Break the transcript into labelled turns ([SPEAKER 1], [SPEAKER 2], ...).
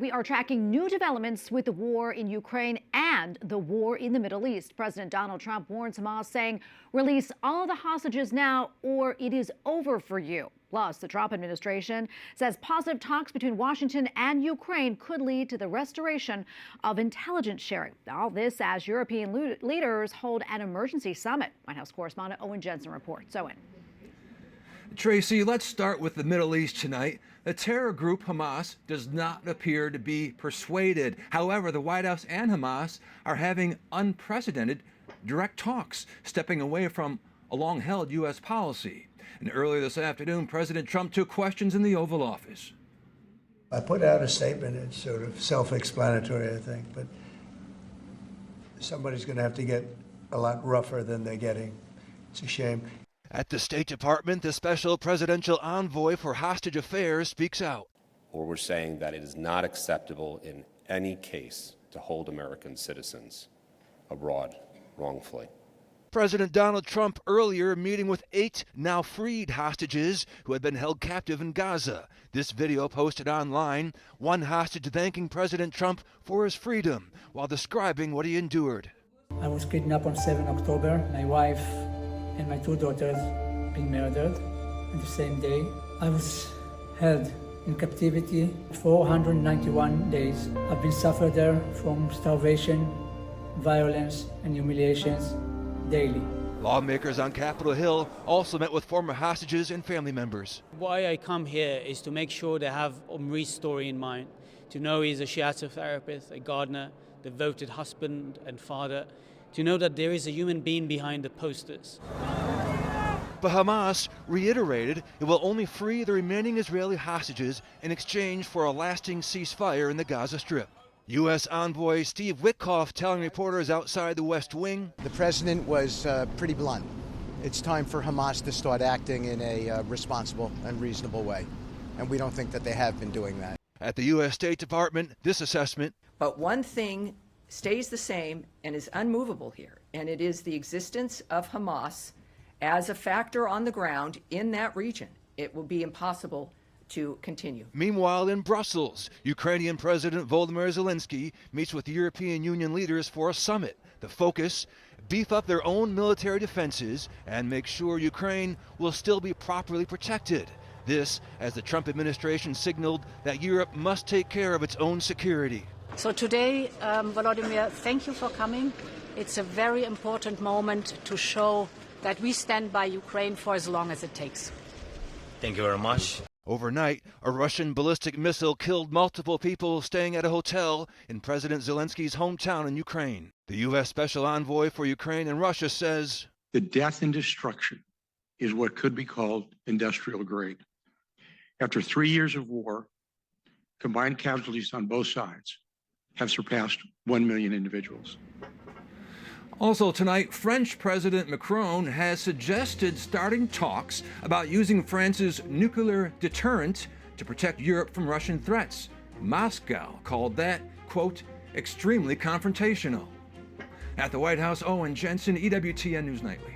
[SPEAKER 1] we are tracking new developments with the war in Ukraine and the war in the Middle East. President Donald Trump warns Hamas, saying, release all the hostages now or it is over for you. Plus, the Trump administration says positive talks between Washington and Ukraine could lead to the restoration of intelligence sharing. All this as European leaders hold an emergency summit. White House Correspondent Owen Jensen reports. Owen.
[SPEAKER 2] Tracy, let's start with the Middle East tonight. The terror group Hamas does not appear to be persuaded. However, the White House and Hamas are having unprecedented direct talks, stepping away from a long-held U.S. policy. And earlier this afternoon, President Trump took questions in the Oval Office.
[SPEAKER 3] I put out a statement. It's sort of self-explanatory, I think, but somebody's going to have to get a lot rougher than they're getting. It's a shame.
[SPEAKER 2] At the State Department, the special presidential envoy for hostage affairs speaks out.
[SPEAKER 4] Or we're saying that it is not acceptable in any case to hold American citizens abroad wrongfully.
[SPEAKER 2] President Donald Trump earlier meeting with 8 now freed hostages who had been held captive in Gaza. This video posted online, one hostage thanking President Trump for his freedom while describing what he endured.
[SPEAKER 5] I was kidnapped on 7 October. My wife and my 2 daughters being murdered on the same day. I was held in captivity 491 days. I've been suffered there from starvation, violence, and humiliations daily.
[SPEAKER 2] Lawmakers on Capitol Hill also met with former hostages and family members.
[SPEAKER 6] Why I come here is to make sure they have Omri's story in mind, to know he's a shiatsu therapist, a gardener, devoted husband and father, to know that there is a human being behind the posters.
[SPEAKER 2] But Hamas reiterated it will only free the remaining Israeli hostages in exchange for a lasting ceasefire in the Gaza Strip. U.S. envoy Steve Witkoff telling reporters outside the West Wing.
[SPEAKER 7] The president was pretty blunt. It's time for Hamas to start acting in a responsible and reasonable way. And we don't think that they have been doing that.
[SPEAKER 2] At the U.S. State Department, this assessment.
[SPEAKER 8] But one thing stays the same and is unmovable here, and it is the existence of Hamas as a factor on the ground in that region. It will be impossible to continue.
[SPEAKER 2] Meanwhile, in Brussels, Ukrainian President Volodymyr Zelensky meets with European Union leaders for a summit. The focus, beef up their own military defenses and make sure Ukraine will still be properly protected. This, as the Trump administration signaled that Europe must take care of its own security.
[SPEAKER 9] So today, Volodymyr, thank you for coming. It's a very important moment to show that we stand by Ukraine for as long as it takes.
[SPEAKER 10] Thank you very much.
[SPEAKER 2] Overnight, a Russian ballistic missile killed multiple people staying at a hotel in President Zelensky's hometown in Ukraine. The U.S. Special Envoy for Ukraine and Russia says,
[SPEAKER 11] the death and destruction is what could be called industrial grade. After 3 years of war, combined casualties on both sides have surpassed 1 million individuals.
[SPEAKER 2] Also tonight, French President Macron has suggested starting talks about using France's nuclear deterrent to protect Europe from Russian threats. Moscow called that, quote, extremely confrontational. At the White House, Owen Jensen, EWTN News Nightly.